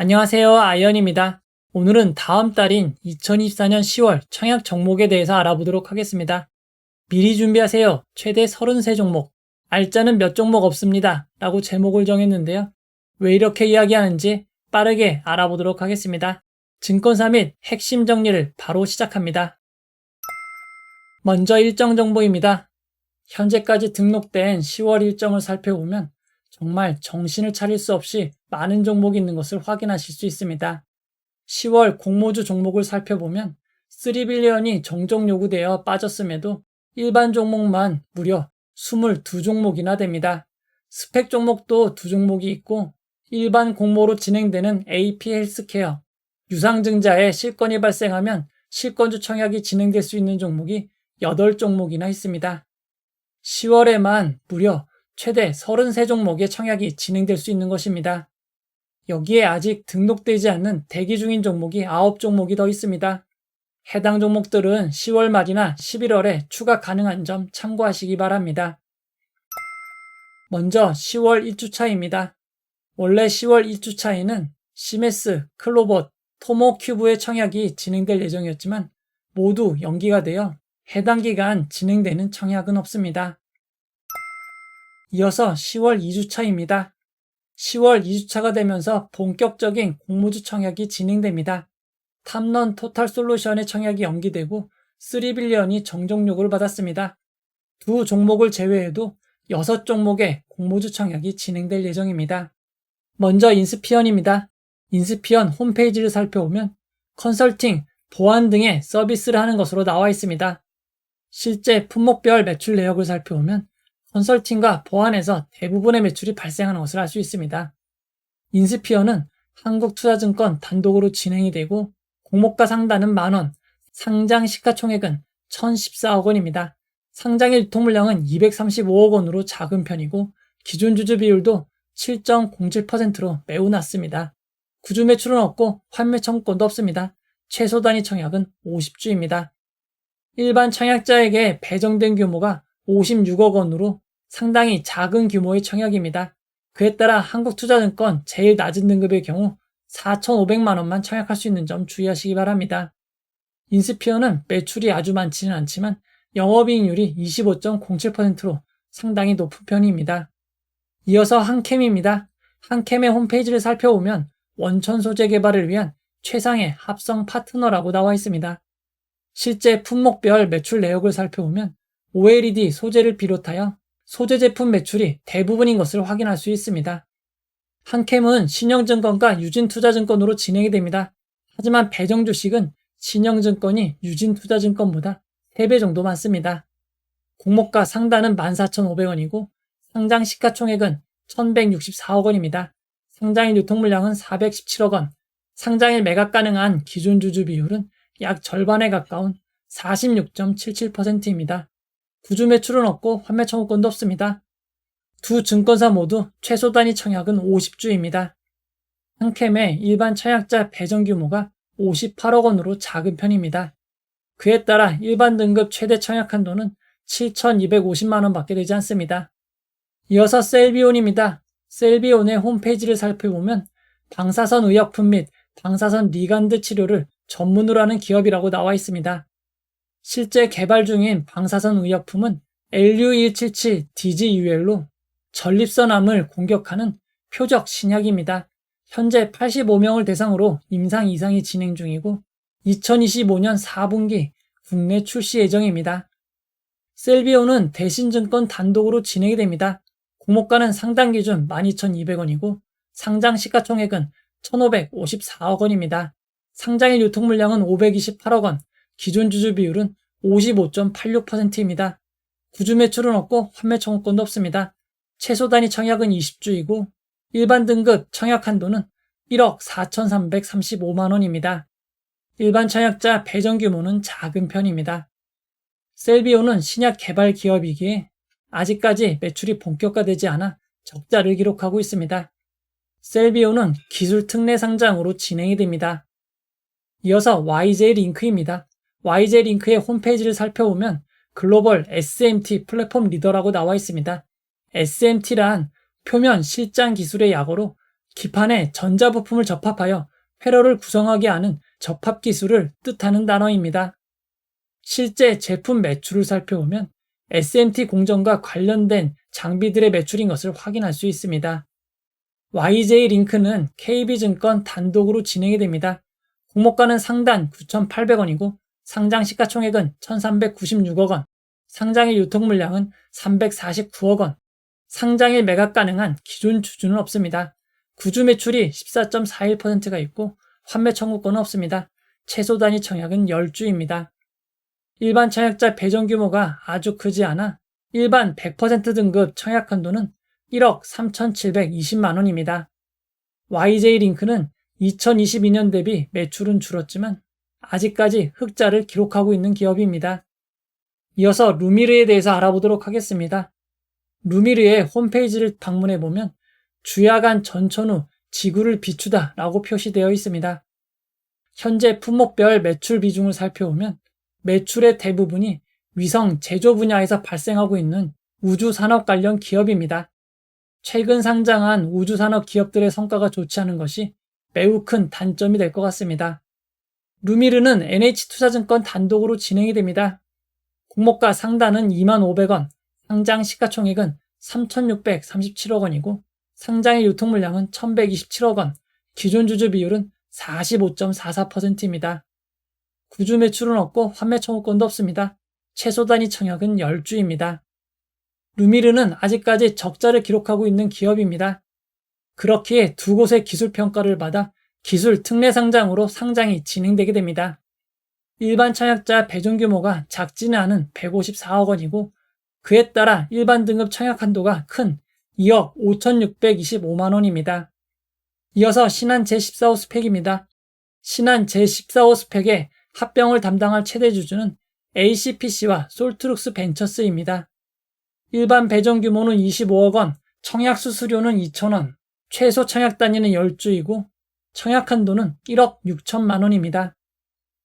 안녕하세요. 아이언입니다. 오늘은 다음 달인 2024년 10월 청약 종목에 대해서 알아보도록 하겠습니다. 미리 준비하세요. 최대 33 종목. 알짜는 몇 종목 없습니다. 라고 제목을 정했는데요. 왜 이렇게 이야기하는지 빠르게 알아보도록 하겠습니다. 증권사 및 핵심 정리를 바로 시작합니다. 먼저 일정 정보입니다. 현재까지 등록된 10월 일정을 살펴보면 정말 정신을 차릴 수 없이 많은 종목이 있는 것을 확인하실 수 있습니다. 10월 공모주 종목을 살펴보면 3빌리언이 종종 요구되어 빠졌음에도 일반 종목만 무려 22종목이나 됩니다. 스펙 종목도 2종목이 있고 일반 공모로 진행되는 AP 헬스케어, 유상증자에 실권이 발생하면 실권주 청약이 진행될 수 있는 종목이 8종목이나 있습니다. 10월에만 무려 최대 33 종목의 청약이 진행될 수 있는 것입니다. 여기에 아직 등록되지 않는 대기 중인 종목이 9종목이 더 있습니다. 해당 종목들은 10월 말이나 11월에 추가 가능한 점 참고하시기 바랍니다. 먼저 10월 1주차입니다. 원래 10월 1주차에는 시메스, 클로봇, 토모큐브의 청약이 진행될 예정이었지만 모두 연기가 되어 해당 기간 진행되는 청약은 없습니다. 이어서 10월 2주차입니다. 10월 2주차가 되면서 본격적인 공모주 청약이 진행됩니다. 탐런 토탈솔루션의 청약이 연기되고 3빌리언이 정정 요구를 받았습니다. 두 종목을 제외해도 6종목의 공모주 청약이 진행될 예정입니다. 먼저 인스피언입니다. 인스피언 홈페이지를 살펴보면 컨설팅, 보안 등의 서비스를 하는 것으로 나와 있습니다. 실제 품목별 매출 내역을 살펴보면 컨설팅과 보안에서 대부분의 매출이 발생하는 것을 알 수 있습니다. 인스피어는 한국투자증권 단독으로 진행이 되고 공모가 상단은 만원, 상장 시가총액은 1014억 원입니다. 상장일 유통물량은 235억 원으로 작은 편이고 기준 주주 비율도 7.07%로 매우 낮습니다. 구주 매출은 없고 환매 청구권도 없습니다. 최소 단위 청약은 50주입니다. 일반 청약자에게 배정된 규모가 56억 원으로 상당히 작은 규모의 청약입니다. 그에 따라 한국투자증권 제일 낮은 등급의 경우 4,500만 원만 청약할 수 있는 점 주의하시기 바랍니다. 인스피어는 매출이 아주 많지는 않지만 영업이익률이 25.07%로 상당히 높은 편입니다. 이어서 한캠입니다. 한캠의 홈페이지를 살펴보면 원천 소재 개발을 위한 최상의 합성 파트너라고 나와 있습니다. 실제 품목별 매출 내역을 살펴보면 OLED 소재를 비롯하여 소재 제품 매출이 대부분인 것을 확인할 수 있습니다. 한캠은 신영증권과 유진투자증권으로 진행이 됩니다. 하지만 배정 주식은 신영증권이 유진투자증권보다 3배 정도 많습니다. 공모가 상단은 14,500원이고 상장 시가총액은 1,164억 원입니다. 상장일 유통물량은 417억 원, 상장일 매각 가능한 기존 주주 비율은 약 절반에 가까운 46.77%입니다. 구주 매출은 없고 환매 청구권도 없습니다. 두 증권사 모두 최소 단위 청약은 50주입니다. 한캠의 일반 청약자 배정 규모가 58억 원으로 작은 편입니다. 그에 따라 일반 등급 최대 청약 한도는 7,250만 원밖에 되지 않습니다. 이어서 셀비온입니다. 셀비온의 홈페이지를 살펴보면 방사선 의약품 및 방사선 리간드 치료를 전문으로 하는 기업이라고 나와 있습니다. 실제 개발 중인 방사선 의약품은 LU177DGUL로 전립선암을 공격하는 표적 신약입니다. 현재 85명을 대상으로 임상 2상이 진행 중이고 2025년 4분기 국내 출시 예정입니다. 셀비온은 대신증권 단독으로 진행이 됩니다. 공모가는 상당 기준 12,200원이고 상장 시가총액은 1,554억 원입니다. 상장일 유통물량은 528억 원, 기존 주주 비율은 55.86%입니다. 구주 매출은 없고 환매 청구권도 없습니다. 최소 단위 청약은 20주이고 일반 등급 청약 한도는 1억 4,335만 원입니다. 일반 청약자 배정 규모는 작은 편입니다. 셀비온은 신약 개발 기업이기에 아직까지 매출이 본격화되지 않아 적자를 기록하고 있습니다. 셀비온은 기술 특례 상장으로 진행이 됩니다. 이어서 YJ링크입니다. YJ링크의 홈페이지를 살펴보면 글로벌 SMT 플랫폼 리더라고 나와 있습니다. SMT란 표면 실장 기술의 약어로 기판에 전자부품을 접합하여 회로를 구성하게 하는 접합 기술을 뜻하는 단어입니다. 실제 제품 매출을 살펴보면 SMT 공정과 관련된 장비들의 매출인 것을 확인할 수 있습니다. YJ링크는 KB증권 단독으로 진행이 됩니다. 공모가는 상단 9,800원이고 상장 시가총액은 1,396억 원, 상장일 유통물량은 349억 원, 상장일 매각 가능한 기존 주주는 없습니다. 구주 매출이 14.41%가 있고 환매 청구권은 없습니다. 최소 단위 청약은 10주입니다. 일반 청약자 배정 규모가 아주 크지 않아 일반 100% 등급 청약 한도는 1억 3,720만 원입니다. YJ링크는 2022년 대비 매출은 줄었지만 아직까지 흑자를 기록하고 있는 기업입니다. 이어서 루미르에 대해서 알아보도록 하겠습니다. 루미르의 홈페이지를 방문해보면 주야간 전천 후 지구를 비추다 라고 표시되어 있습니다. 현재 품목별 매출 비중을 살펴보면 매출의 대부분이 위성 제조 분야에서 발생하고 있는 우주산업 관련 기업입니다. 최근 상장한 우주산업 기업들의 성과가 좋지 않은 것이 매우 큰 단점이 될 것 같습니다. 루미르는 NH투자증권 단독으로 진행이 됩니다. 공모가 상단은 25,500원, 상장 시가총액은 3,637억 원이고 상장의 유통물량은 1,127억 원, 기존 주주 비율은 45.44%입니다. 구주 매출은 없고 환매 청구권도 없습니다. 최소 단위 청약은 10주입니다. 루미르는 아직까지 적자를 기록하고 있는 기업입니다. 그렇기에 두 곳의 기술 평가를 받아 기술 특례 상장으로 상장이 진행되게 됩니다. 일반 청약자 배정 규모가 작지는 않은 154억 원이고 그에 따라 일반 등급 청약 한도가 큰 2억 5,625만 원입니다. 이어서 신한 제14호 스펙입니다. 신한 제14호 스펙의 합병을 담당할 최대 주주는 ACPC와 솔트룩스 벤처스입니다. 일반 배정 규모는 25억 원, 청약 수수료는 2,000원, 최소 청약 단위는 10주이고 청약 한도는 1억 6천만 원입니다.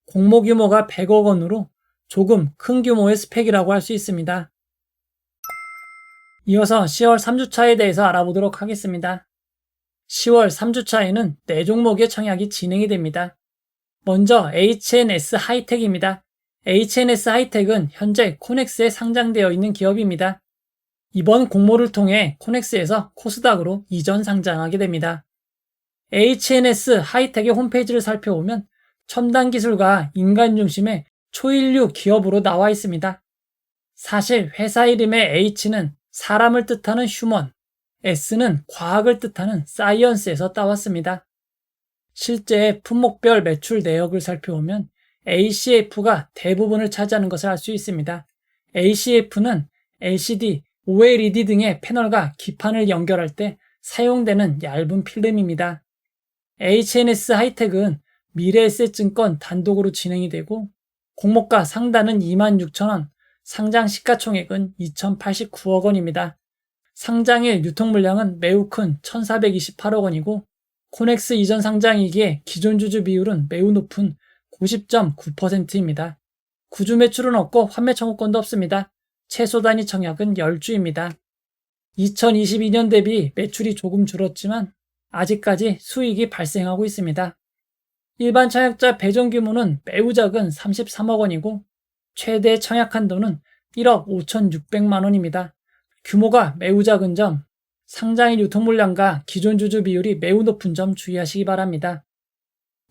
공모 규모가 100억 원으로 조금 큰 규모의 스펙이라고 할 수 있습니다. 이어서 10월 3주차에 대해서 알아보도록 하겠습니다. 10월 3주차에는 4종목의 청약이 진행이 됩니다. 먼저 HNS 하이텍입니다. HNS 하이텍은 현재 코넥스에 상장되어 있는 기업입니다. 이번 공모를 통해 코넥스에서 코스닥으로 이전 상장하게 됩니다. HNS 하이텍의 홈페이지를 살펴보면 첨단 기술과 인간 중심의 초인류 기업으로 나와 있습니다. 사실 회사 이름의 H는 사람을 뜻하는 휴먼, S는 과학을 뜻하는 사이언스에서 따왔습니다. 실제 품목별 매출 내역을 살펴보면 ACF가 대부분을 차지하는 것을 알 수 있습니다. ACF는 LCD, OLED 등의 패널과 기판을 연결할 때 사용되는 얇은 필름입니다. HNS 하이텍은 미래에셋증권 단독으로 진행이 되고 공모가 상단은 26,000원, 상장 시가총액은 2,089억 원입니다. 상장일 유통물량은 매우 큰 1,428억 원이고 코넥스 이전 상장이기에 기존 주주 비율은 매우 높은 90.9%입니다. 구주 매출은 없고 환매 청구권도 없습니다. 최소 단위 청약은 10주입니다. 2022년 대비 매출이 조금 줄었지만 아직까지 수익이 발생하고 있습니다. 일반 청약자 배정 규모는 매우 작은 33억 원이고 최대 청약 한도는 1억 5,600만 원입니다. 규모가 매우 작은 점, 상장일 유통물량과 기존 주주 비율이 매우 높은 점 주의하시기 바랍니다.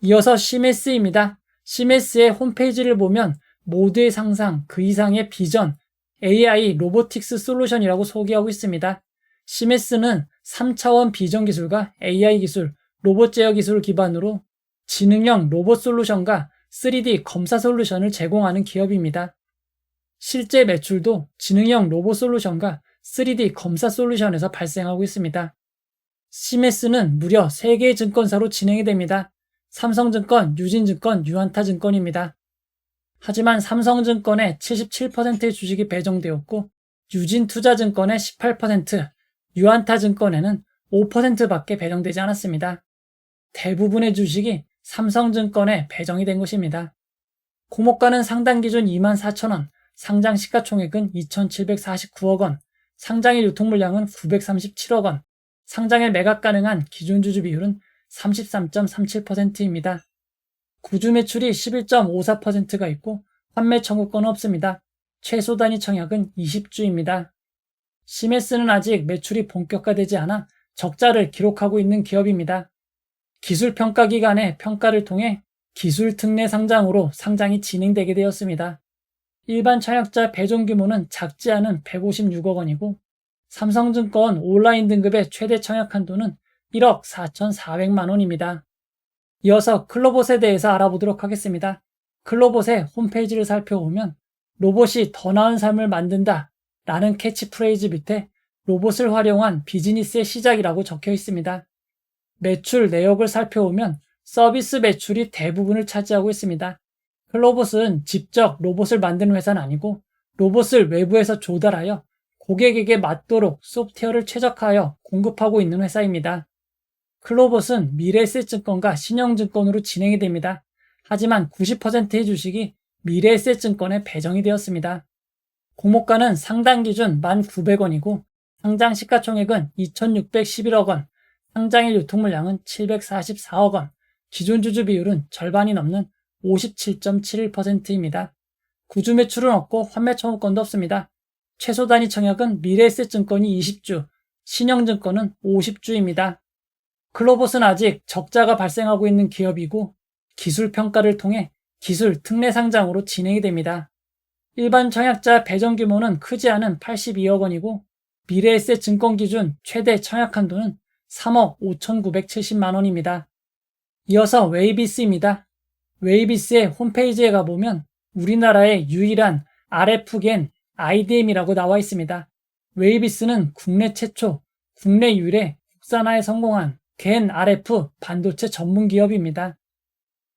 이어서 시메스입니다. 시메스의 홈페이지를 보면 모두의 상상, 그 이상의 비전, AI 로보틱스 솔루션이라고 소개하고 있습니다. 시메스는 3차원 비전 기술과 AI 기술, 로봇 제어 기술을 기반으로 지능형 로봇 솔루션과 3D 검사 솔루션을 제공하는 기업입니다. 실제 매출도 지능형 로봇 솔루션과 3D 검사 솔루션에서 발생하고 있습니다. 시메스는 무려 3개의 증권사로 진행이 됩니다. 삼성증권, 유진증권, 유한타증권입니다. 하지만 삼성증권에 77%의 주식이 배정되었고 유진투자증권에 18%, 유한타증권에는 5%밖에 배정되지 않았습니다. 대부분의 주식이 삼성증권에 배정이 된 것입니다. 공모가는 상단 기준 24,000원, 상장 시가총액은 2,749억 원, 상장일 유통물량은 937억 원, 상장에 매각 가능한 기존 주주 비율은 33.37%입니다. 구주 매출이 11.54%가 있고 환매 청구권은 없습니다. 최소 단위 청약은 20주입니다. 시메스는 아직 매출이 본격화되지 않아 적자를 기록하고 있는 기업입니다. 기술 평가 기관의 평가를 통해 기술 특례 상장으로 상장이 진행되게 되었습니다. 일반 청약자 배정 규모는 작지 않은 156억 원이고 삼성증권 온라인 등급의 최대 청약 한도는 1억 4,400만 원입니다. 이어서 클로봇에 대해서 알아보도록 하겠습니다. 클로봇의 홈페이지를 살펴보면 로봇이 더 나은 삶을 만든다 라는 캐치프레이즈 밑에 로봇을 활용한 비즈니스의 시작이라고 적혀 있습니다. 매출 내역을 살펴보면 서비스 매출이 대부분을 차지하고 있습니다. 클로봇은 직접 로봇을 만드는 회사는 아니고 로봇을 외부에서 조달하여 고객에게 맞도록 소프트웨어를 최적화하여 공급하고 있는 회사입니다. 클로봇은 미래에셋증권과 신영증권으로 진행이 됩니다. 하지만 90%의 주식이 미래에셋증권에 배정이 되었습니다. 공모가는 상당 기준 1,900원이고 상장 시가총액은 2,611억 원, 상장일 유통물량은 744억 원, 기존 주주 비율은 절반이 넘는 57.71%입니다. 구주 매출은 없고 환매 청구권도 없습니다. 최소 단위 청약은 미래에셋증권이 20주, 신영증권은 50주입니다. 클로봇은 아직 적자가 발생하고 있는 기업이고 기술 평가를 통해 기술 특례 상장으로 진행이 됩니다. 일반 청약자 배정 규모는 크지 않은 82억 원이고 미래에셋 증권 기준 최대 청약 한도는 3억 5,970만 원입니다. 이어서 웨이비스입니다. 웨이비스의 홈페이지에 가보면 우리나라의 유일한 RF겐 IDM이라고 나와 있습니다. 웨이비스는 국내 최초, 국내 유일의 국산화에 성공한 겐 RF 반도체 전문 기업입니다.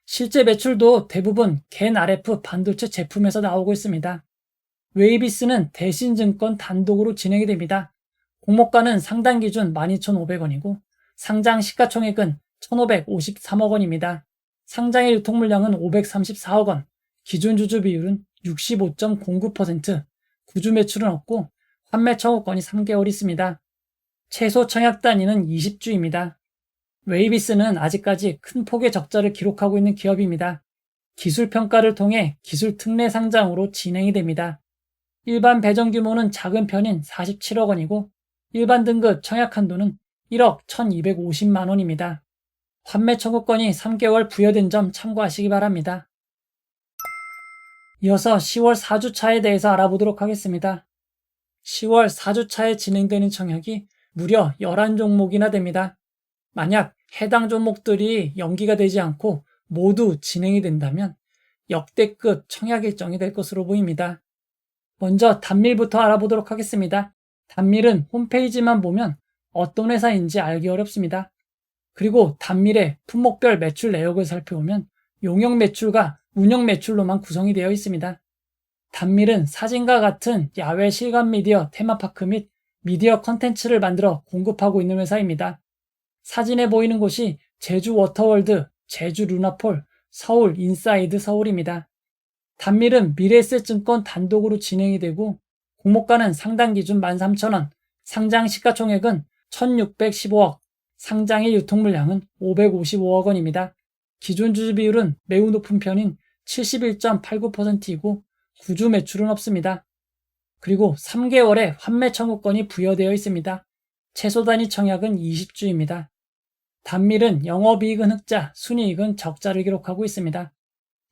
실제 매출도 대부분 겐 RF 반도체 제품에서 나오고 있습니다. 웨이비스는 대신증권 단독으로 진행이 됩니다. 공모가는 상당 기준 12,500원이고 상장 시가총액은 1,553억 원입니다. 상장의 유통물량은 534억 원, 기존 주주 비율은 65.09%, 구주 매출은 없고 환매 청구권이 3개월 있습니다. 최소 청약 단위는 20주입니다. 웨이비스는 아직까지 큰 폭의 적자를 기록하고 있는 기업입니다. 기술 평가를 통해 기술 특례 상장으로 진행이 됩니다. 일반 배정 규모는 작은 편인 47억 원이고 일반 등급 청약 한도는 1억 1,250만 원입니다. 환매 청구권이 3개월 부여된 점 참고하시기 바랍니다. 이어서 10월 4주차에 대해서 알아보도록 하겠습니다. 10월 4주차에 진행되는 청약이 무려 11종목이나 됩니다. 만약 해당 종목들이 연기가 되지 않고 모두 진행이 된다면 역대급 청약 일정이 될 것으로 보입니다. 먼저 단밀부터 알아보도록 하겠습니다. 단밀은 홈페이지만 보면 어떤 회사인지 알기 어렵습니다. 그리고 단밀의 품목별 매출 내역을 살펴보면 용역 매출과 운영 매출로만 구성이 되어 있습니다. 단밀은 사진과 같은 야외 실감 미디어 테마파크 및 미디어 컨텐츠를 만들어 공급하고 있는 회사입니다. 사진에 보이는 곳이 제주 워터월드, 제주 루나폴, 서울 인사이드 서울입니다. 단밀은 미래에셋증권 단독으로 진행이 되고 공모가는 상당 기준 13,000원, 상장 시가총액은 1,615억, 상장의 유통물량은 555억 원입니다. 기존 주주 비율은 매우 높은 편인 71.89%이고 구주 매출은 없습니다. 그리고 3개월의 환매 청구권이 부여되어 있습니다. 최소 단위 청약은 20주입니다. 단밀은 영업이익은 흑자, 순이익은 적자를 기록하고 있습니다.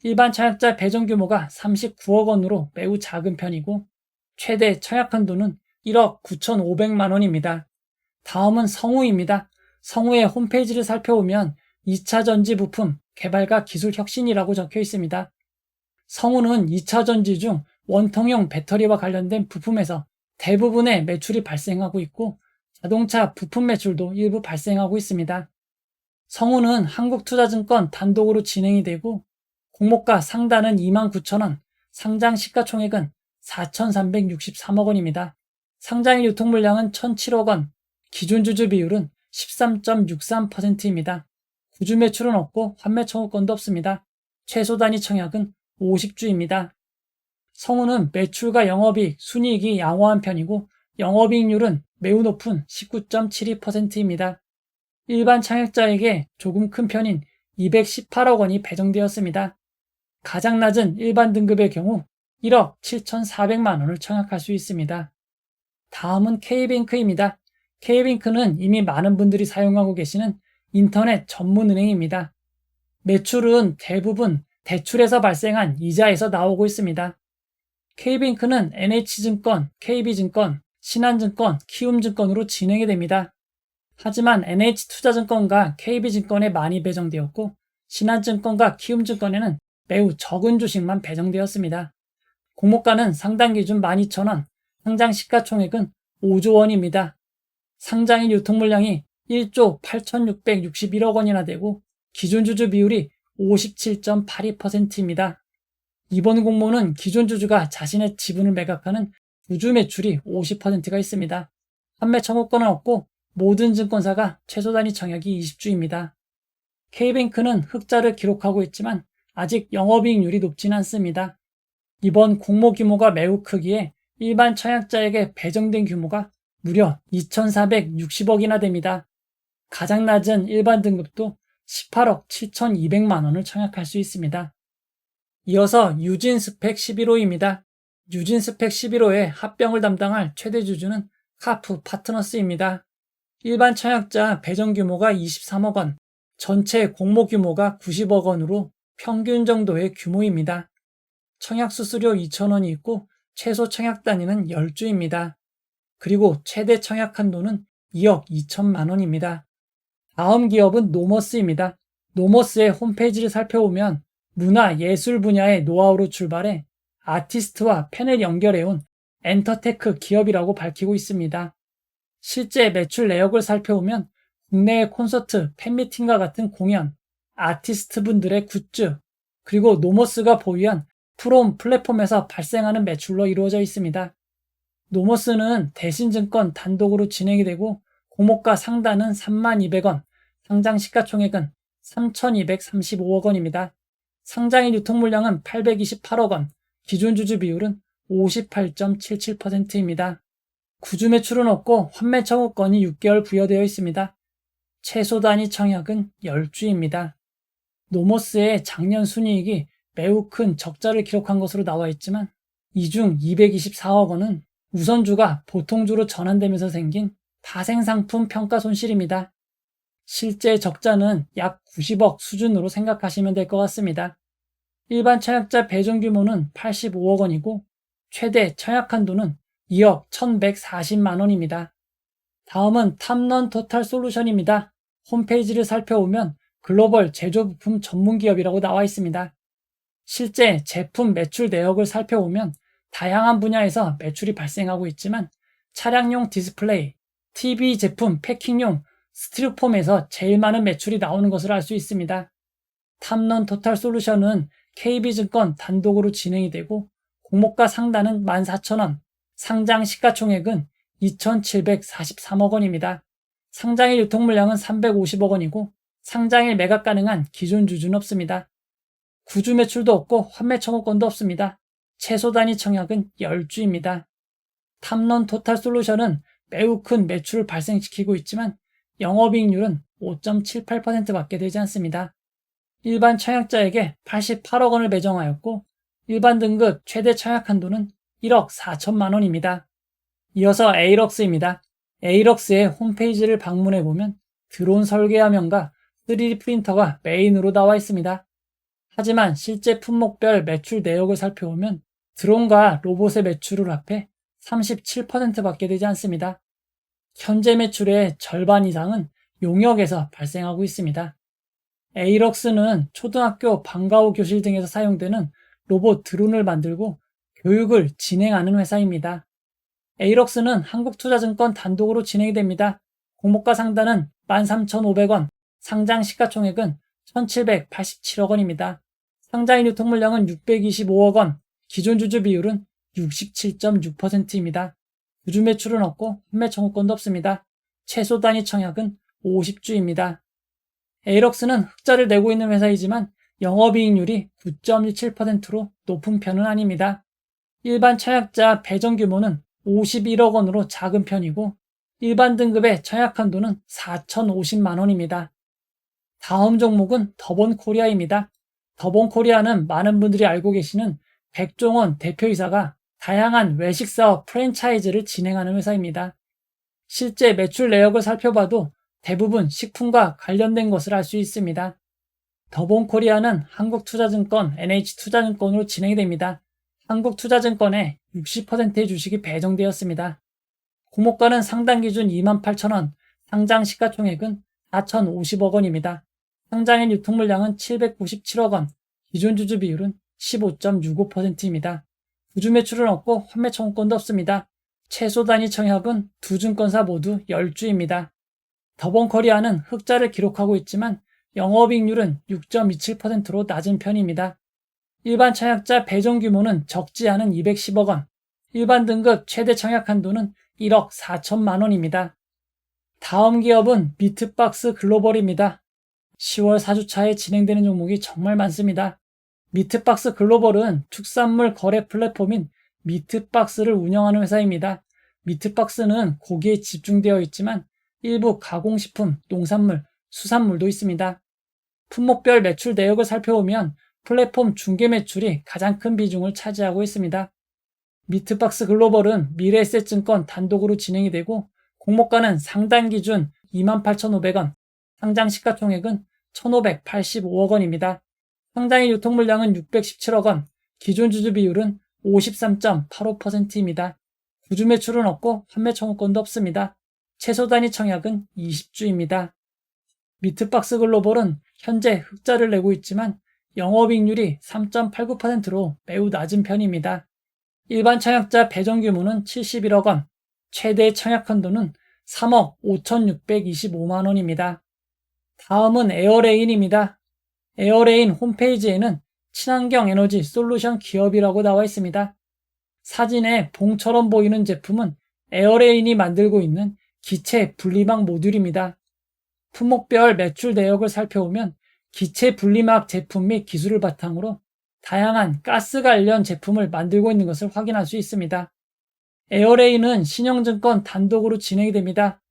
일반 청약자 배정 규모가 39억 원으로 매우 작은 편이고 최대 청약 한도는 1억 9,500만 원입니다. 다음은 성우입니다. 성우의 홈페이지를 살펴보면 2차 전지 부품 개발과 기술 혁신이라고 적혀 있습니다. 성우는 2차 전지 중 원통형 배터리와 관련된 부품에서 대부분의 매출이 발생하고 있고 자동차 부품 매출도 일부 발생하고 있습니다. 성우는 한국투자증권 단독으로 진행이 되고 공모가 상단은 29,000원, 상장 시가총액은 4,363억 원입니다. 상장일 유통물량은 1,007억 원, 기존 주주 비율은 13.63%입니다. 구주 매출은 없고 환매 청구권도 없습니다. 최소 단위 청약은 50주입니다. 성우는 매출과 영업이익, 순이익이 양호한 편이고 영업이익률은 매우 높은 19.72%입니다. 일반 청약자에게 조금 큰 편인 218억 원이 배정되었습니다. 가장 낮은 일반 등급의 경우 1억 7,400만 원을 청약할 수 있습니다. 다음은 K뱅크입니다. K뱅크는 이미 많은 분들이 사용하고 계시는 인터넷 전문은행입니다. 매출은 대부분 대출에서 발생한 이자에서 나오고 있습니다. K뱅크는 NH증권, KB증권, 신한증권, 키움증권으로 진행이 됩니다. 하지만 NH투자증권과 KB증권에 많이 배정되었고 신한증권과 키움증권에는 매우 적은 주식만 배정되었습니다. 공모가는 상당 기준 12,000원, 상장 시가총액은 5조 원입니다. 상장일 유통물량이 1조 8,661억 원이나 되고 기존 주주 비율이 57.82%입니다. 이번 공모는 기존 주주가 자신의 지분을 매각하는 우주 매출이 50%가 있습니다. 판매 청구권은 없고 모든 증권사가 최소 단위 청약이 20주입니다. K뱅크는 흑자를 기록하고 있지만 아직 영업이익률이 높진 않습니다. 이번 공모 규모가 매우 크기에 일반 청약자에게 배정된 규모가 무려 2,460억이나 됩니다. 가장 낮은 일반 등급도 18억 7,200만 원을 청약할 수 있습니다. 이어서 유진스펙 11호입니다. 유진스펙 11호의 합병을 담당할 최대 주주는 카프 파트너스입니다. 일반 청약자 배정 규모가 23억 원, 전체 공모 규모가 90억 원으로 평균 정도의 규모입니다. 청약 수수료 2,000원이 있고 최소 청약 단위는 10주입니다. 그리고 최대 청약 한도는 2억 2천만 원입니다. 다음 기업은 노머스입니다. 노머스의 홈페이지를 살펴보면 문화 예술 분야의 노하우로 출발해 아티스트와 팬을 연결해온 엔터테크 기업이라고 밝히고 있습니다. 실제 매출 내역을 살펴보면 국내의 콘서트, 팬미팅과 같은 공연, 아티스트 분들의 굿즈, 그리고 노머스가 보유한 프롬 플랫폼에서 발생하는 매출로 이루어져 있습니다. 노머스는 대신증권 단독으로 진행이 되고 공모가 상단은 32,200원, 상장 시가총액은 3,235억 원입니다. 상장일 유통물량은 828억 원, 기존 주주 비율은 58.77%입니다. 구주 매출은 없고 환매 청구권이 6개월 부여되어 있습니다. 최소 단위 청약은 10주입니다. 노머스의 작년 순이익이 매우 큰 적자를 기록한 것으로 나와 있지만 이 중 224억 원은 우선주가 보통주로 전환되면서 생긴 파생상품 평가 손실입니다. 실제 적자는 약 90억 수준으로 생각하시면 될 것 같습니다. 일반 청약자 배정 규모는 85억 원이고 최대 청약 한도는 2억 1,140만 원입니다. 다음은 탑런 토탈 솔루션입니다. 홈페이지를 살펴보면 글로벌 제조부품 전문기업이라고 나와 있습니다. 실제 제품 매출 내역을 살펴보면 다양한 분야에서 매출이 발생하고 있지만 차량용 디스플레이, TV 제품 패킹용 스티로폼에서 제일 많은 매출이 나오는 것을 알 수 있습니다. 탑런 토탈 솔루션은 KB증권 단독으로 진행이 되고 공모가 상단은 14,000원, 상장 시가총액은 2,743억 원입니다. 상장일 유통물량은 350억 원이고 상장일 매각 가능한 기존 주주는 없습니다. 구주 매출도 없고 환매 청구권도 없습니다. 최소 단위 청약은 10주입니다. 탑런 토탈 솔루션은 매우 큰 매출을 발생시키고 있지만 영업이익률은 5.78%밖에 되지 않습니다. 일반 청약자에게 88억 원을 배정하였고 일반 등급 최대 청약 한도는 1억 4천만 원입니다. 이어서 에이럭스입니다. 에이럭스의 홈페이지를 방문해보면 드론 설계 화면과 3D 프린터가 메인으로 나와 있습니다. 하지만 실제 품목별 매출 내역을 살펴보면 드론과 로봇의 매출을 합해 37%밖에 되지 않습니다. 현재 매출의 절반 이상은 용역에서 발생하고 있습니다. 에이럭스는 초등학교 방과후 교실 등에서 사용되는 로봇 드론을 만들고 교육을 진행하는 회사입니다. 에이럭스는 한국투자증권 단독으로 진행이 됩니다. 공모가 상단은 13,500원, 상장 시가총액은 1,787억 원입니다. 상장일 유통물량은 625억 원, 기존 주주 비율은 67.6%입니다. 주주 매출은 없고 판매 청구권도 없습니다. 최소 단위 청약은 50주입니다. 에이럭스는 흑자를 내고 있는 회사이지만 영업이익률이 9.17%로 높은 편은 아닙니다. 일반 청약자 배정 규모는 51억 원으로 작은 편이고 일반 등급의 청약 한도는 4,050만 원입니다. 다음 종목은 더본코리아입니다. 더본코리아는 많은 분들이 알고 계시는 백종원 대표이사가 다양한 외식 사업 프랜차이즈를 진행하는 회사입니다. 실제 매출 내역을 살펴봐도 대부분 식품과 관련된 것을 알 수 있습니다. 더본코리아는 한국투자증권, NH투자증권으로 진행이 됩니다. 한국투자증권에 60%의 주식이 배정되었습니다. 공모가는 상당 기준 28,000원, 상장 시가총액은 4,050억 원입니다. 상장일 유통물량은 797억 원, 기존 주주 비율은 15.65%입니다. 구주 매출은 없고 환매 청구권도 없습니다. 최소 단위 청약은 두 증권사 모두 10주입니다. 더본코리아는 흑자를 기록하고 있지만 영업이익률은 6.27%로 낮은 편입니다. 일반 청약자 배정 규모는 적지 않은 210억 원, 일반 등급 최대 청약 한도는 1억 4천만 원입니다. 다음 기업은 미트박스 글로벌입니다. 10월 4주차에 진행되는 종목이 정말 많습니다. 미트박스 글로벌은 축산물 거래 플랫폼인 미트박스를 운영하는 회사입니다. 미트박스는 고기에 집중되어 있지만 일부 가공식품, 농산물, 수산물도 있습니다. 품목별 매출 내역을 살펴보면 플랫폼 중개 매출이 가장 큰 비중을 차지하고 있습니다. 미트박스 글로벌은 미래에셋증권 단독으로 진행이 되고 공모가는 상단 기준 28,500원, 상장 시가총액은 1,585억 원입니다. 상장일 유통물량은 617억 원, 기존 주주 비율은 53.85%입니다. 구주 매출은 없고 판매 청구권도 없습니다. 최소 단위 청약은 20주입니다. 미트박스 글로벌은 현재 흑자를 내고 있지만 영업이익률이 3.89%로 매우 낮은 편입니다. 일반 청약자 배정 규모는 71억 원, 최대 청약 한도는 3억 5,625만 원입니다. 다음은 에어레인입니다. 에어레인 홈페이지에는 친환경 에너지 솔루션 기업이라고 나와 있습니다. 사진에 봉처럼 보이는 제품은 에어레인이 만들고 있는 기체 분리막 모듈입니다. 품목별 매출 내역을 살펴보면 기체 분리막 제품 및 기술을 바탕으로 다양한 가스 관련 제품을 만들고 있는 것을 확인할 수 있습니다. 에어레인은 신영증권 단독으로 진행이 됩니다.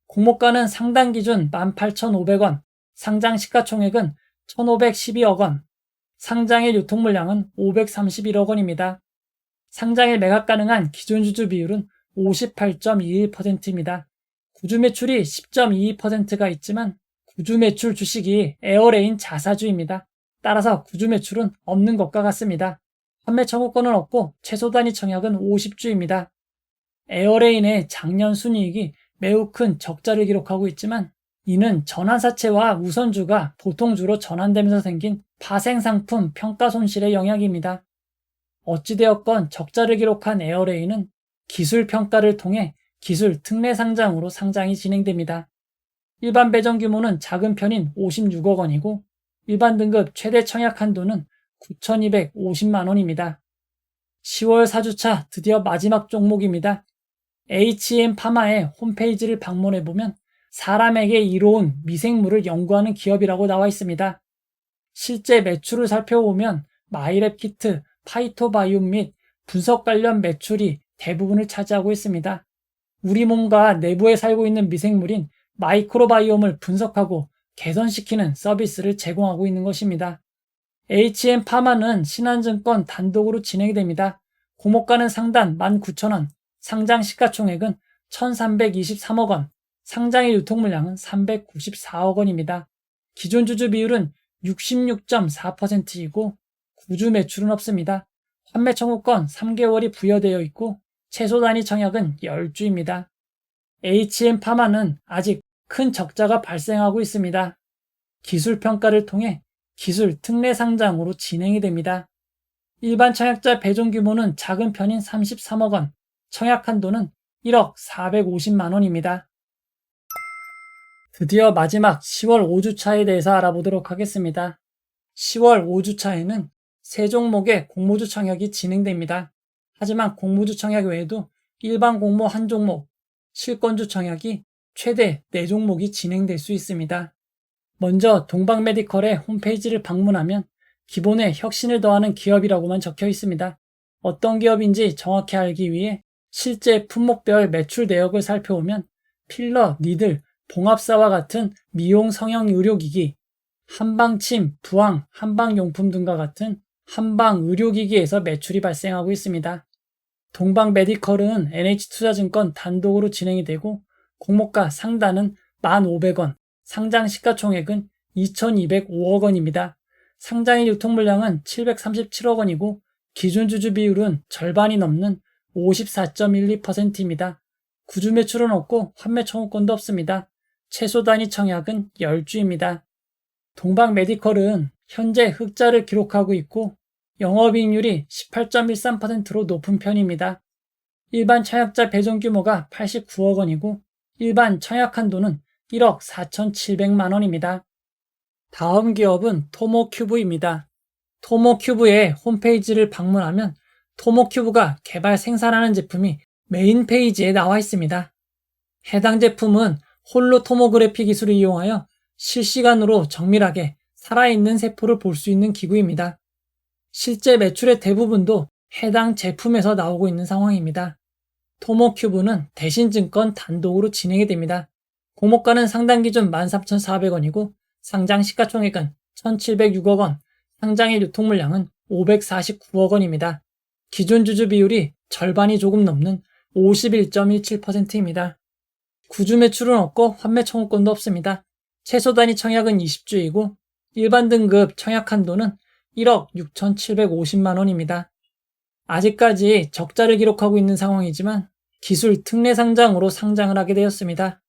공모가는 상단 기준 18,500원, 상장 시가총액은 1,512억 원, 상장일 유통물량은 531억 원입니다. 상장일 매각 가능한 기존 주주 비율은 58.21%입니다. 구주 매출이 10.22%가 있지만 구주 매출 주식이 에어레인 자사주입니다. 따라서 구주 매출은 없는 것과 같습니다. 판매 청구권은 없고 최소 단위 청약은 50주입니다. 에어레인의 작년 순이익이 매우 큰 적자를 기록하고 있지만 이는 전환사채와 우선주가 보통주로 전환되면서 생긴 파생상품 평가 손실의 영향입니다. 어찌되었건 적자를 기록한 에어레인은 기술 평가를 통해 기술 특례 상장으로 상장이 진행됩니다. 일반 배정 규모는 작은 편인 56억 원이고 일반 등급 최대 청약 한도는 9,250만 원입니다. 10월 4주차 드디어 마지막 종목입니다. HM파마의 홈페이지를 방문해보면 사람에게 이로운 미생물을 연구하는 기업이라고 나와 있습니다. 실제 매출을 살펴보면 마이랩 키트, 파이토바이옴 및 분석 관련 매출이 대부분을 차지하고 있습니다. 우리 몸과 내부에 살고 있는 미생물인 마이크로바이옴을 분석하고 개선시키는 서비스를 제공하고 있는 것입니다. HM파마는 신한증권 단독으로 진행이 됩니다. 공모가는 상단 19,000원, 상장 시가총액은 1,323억 원, 상장일 유통물량은 394억 원입니다. 기존 주주 비율은 66.4%이고 구주 매출은 없습니다. 판매 청구권 3개월이 부여되어 있고 최소 단위 청약은 10주입니다. HM파마는 아직 큰 적자가 발생하고 있습니다. 기술 평가를 통해 기술 특례 상장으로 진행이 됩니다. 일반 청약자 배정 규모는 작은 편인 33억 원, 청약 한도는 1억 450만 원입니다. 드디어 마지막 10월 5주차에 대해서 알아보도록 하겠습니다. 10월 5주차에는 세 종목의 공모주 청약이 진행됩니다. 하지만 공모주 청약 외에도 일반 공모 한 종목, 실권주 청약이 최대 4종목이 진행될 수 있습니다. 먼저 동방메디컬의 홈페이지를 방문하면 기본에 혁신을 더하는 기업이라고만 적혀 있습니다. 어떤 기업인지 정확히 알기 위해 실제 품목별 매출 내역을 살펴보면 필러, 니들, 봉합사와 같은 미용 성형 의료기기, 한방침, 부항, 한방용품 등과 같은 한방 의료기기에서 매출이 발생하고 있습니다. 동방메디컬은 NH투자증권 단독으로 진행이 되고 공모가 상단은 1,500원, 상장 시가총액은 2,205억 원입니다. 상장일 유통물량은 737억 원이고 기준주주 비율은 절반이 넘는 54.12%입니다. 구주 매출은 없고 환매 청구권도 없습니다. 최소 단위 청약은 10주입니다. 동방메디컬은 현재 흑자를 기록하고 있고 영업이익률이 18.13%로 높은 편입니다. 일반 청약자 배정 규모가 89억 원이고 일반 청약 한도는 1억 4,700만 원입니다. 다음 기업은 토모큐브입니다. 토모큐브의 홈페이지를 방문하면 토모큐브가 개발 생산하는 제품이 메인 페이지에 나와 있습니다. 해당 제품은 홀로 토모그래피 기술을 이용하여 실시간으로 정밀하게 살아있는 세포를 볼 수 있는 기구입니다. 실제 매출의 대부분도 해당 제품에서 나오고 있는 상황입니다. 토모큐브는 대신증권 단독으로 진행이 됩니다. 공모가는 상단 기준 13,400원이고 상장 시가총액은 1,706억 원, 상장일 유통물량은 549억 원입니다. 기존 주주 비율이 절반이 조금 넘는 51.17%입니다. 구주 매출은 없고 환매 청구권도 없습니다. 최소 단위 청약은 20주이고 일반 등급 청약 한도는 1억 6,750만 원입니다. 아직까지 적자를 기록하고 있는 상황이지만 기술 특례 상장으로 상장을 하게 되었습니다.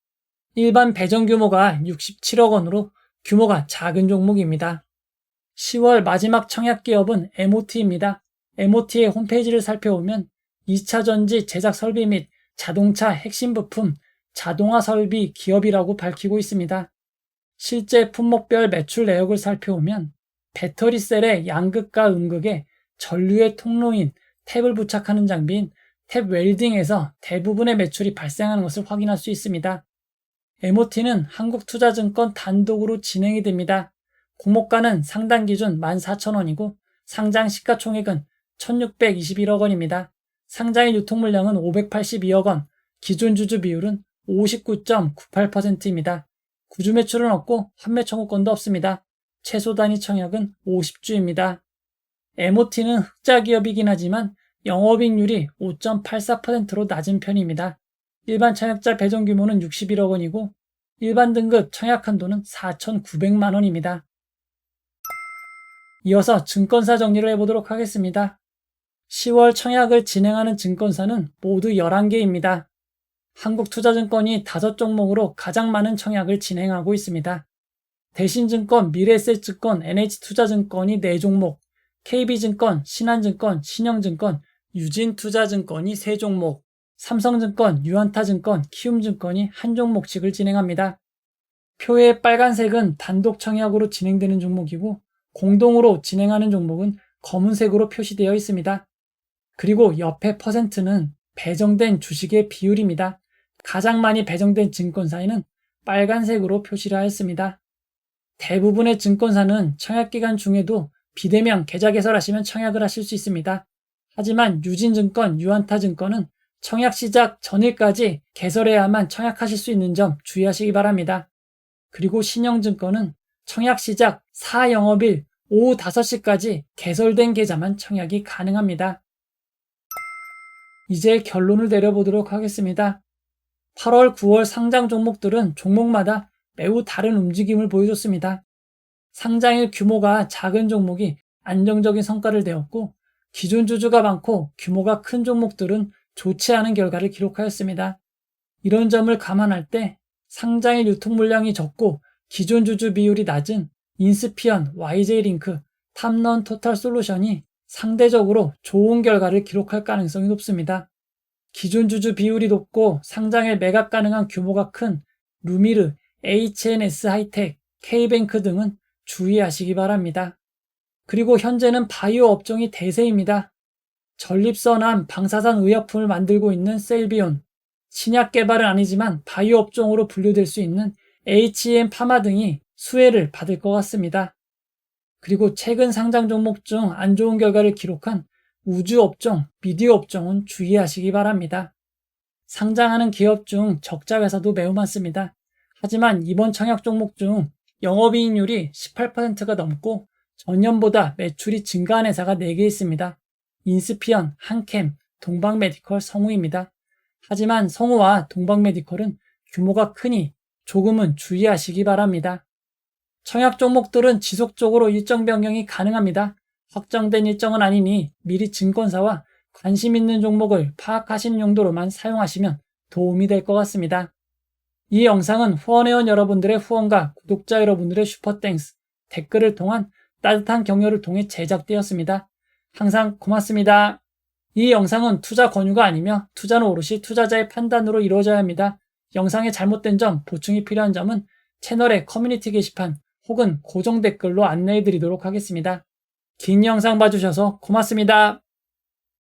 일반 배정 규모가 67억 원으로 규모가 작은 종목입니다. 10월 마지막 청약 기업은 MOT입니다. MOT의 홈페이지를 살펴보면 2차 전지 제작 설비 및 자동차 핵심 부품, 자동화 설비 기업이라고 밝히고 있습니다. 실제 품목별 매출 내역을 살펴보면 배터리셀의 양극과 음극에 전류의 통로인 탭을 부착하는 장비인 탭 웰딩에서 대부분의 매출이 발생하는 것을 확인할 수 있습니다. MOT는 한국투자증권 단독으로 진행이 됩니다. 공모가는 상단 기준 14,000원이고 상장 시가총액은 1,621억 원입니다. 상장일 유통물량은 582억 원, 기존 주주 비율은 59.98%입니다. 구주 매출은 없고 환매 청구권도 없습니다. 최소 단위 청약은 50주입니다. MOT는 흑자 기업이긴 하지만 영업이익률이 5.84%로 낮은 편입니다. 일반 청약자 배정 규모는 61억 원이고 일반 등급 청약 한도는 4,900만 원입니다. 이어서 증권사 정리를 해보도록 하겠습니다. 10월 청약을 진행하는 증권사는 모두 11개입니다. 한국투자증권이 5종목으로 가장 많은 청약을 진행하고 있습니다. 대신증권, 미래에셋증권, NH투자증권이 4종목, KB증권, 신한증권, 신영증권, 유진투자증권이 3종목, 삼성증권, 유한타증권, 키움증권이 1종목씩을 진행합니다. 표의 빨간색은 단독 청약으로 진행되는 종목이고 공동으로 진행하는 종목은 검은색으로 표시되어 있습니다. 그리고 옆에 퍼센트는 배정된 주식의 비율입니다. 가장 많이 배정된 증권사에는 빨간색으로 표시를 하였습니다. 대부분의 증권사는 청약기간 중에도 비대면 계좌 개설하시면 청약을 하실 수 있습니다. 하지만 유진증권, 유한타증권은 청약 시작 전일까지 개설해야만 청약하실 수 있는 점 주의하시기 바랍니다. 그리고 신영증권은 청약 시작 4영업일 오후 5시까지 개설된 계좌만 청약이 가능합니다. 이제 결론을 내려보도록 하겠습니다. 8월, 9월 상장 종목들은 종목마다 매우 다른 움직임을 보여줬습니다. 상장일 규모가 작은 종목이 안정적인 성과를 내었고 기존 주주가 많고 규모가 큰 종목들은 좋지 않은 결과를 기록하였습니다. 이런 점을 감안할 때 상장일 유통 물량이 적고 기존 주주 비율이 낮은 인스피언, YJ링크, 탐런 토탈솔루션이 상대적으로 좋은 결과를 기록할 가능성이 높습니다. 기존 주주 비율이 높고 상장에 매각 가능한 규모가 큰 루미르, HNS 하이텍, K뱅크 등은 주의하시기 바랍니다. 그리고 현재는 바이오 업종이 대세입니다. 전립선암 방사선 의약품을 만들고 있는 셀비온, 신약 개발은 아니지만 바이오 업종으로 분류될 수 있는 HM 파마 등이 수혜를 받을 것 같습니다. 그리고 최근 상장 종목 중 안 좋은 결과를 기록한 우주 업종, 미디어 업종은 주의하시기 바랍니다. 상장하는 기업 중 적자 회사도 매우 많습니다. 하지만 이번 청약 종목 중 영업이익률이 18%가 넘고 전년보다 매출이 증가한 회사가 4개 있습니다. 인스피언, 한캠, 동방메디컬, 성우입니다. 하지만 성우와 동방메디컬은 규모가 크니 조금은 주의하시기 바랍니다. 청약 종목들은 지속적으로 일정 변경이 가능합니다. 확정된 일정은 아니니 미리 증권사와 관심 있는 종목을 파악하시는 용도로만 사용하시면 도움이 될 것 같습니다. 이 영상은 후원회원 여러분들의 후원과 구독자 여러분들의 슈퍼땡스, 댓글을 통한 따뜻한 격려를 통해 제작되었습니다. 항상 고맙습니다. 이 영상은 투자 권유가 아니며 투자는 오롯이 투자자의 판단으로 이루어져야 합니다. 영상에 잘못된 점, 보충이 필요한 점은 채널의 커뮤니티 게시판 혹은 고정 댓글로 안내해 드리도록 하겠습니다. 긴 영상 봐주셔서 고맙습니다.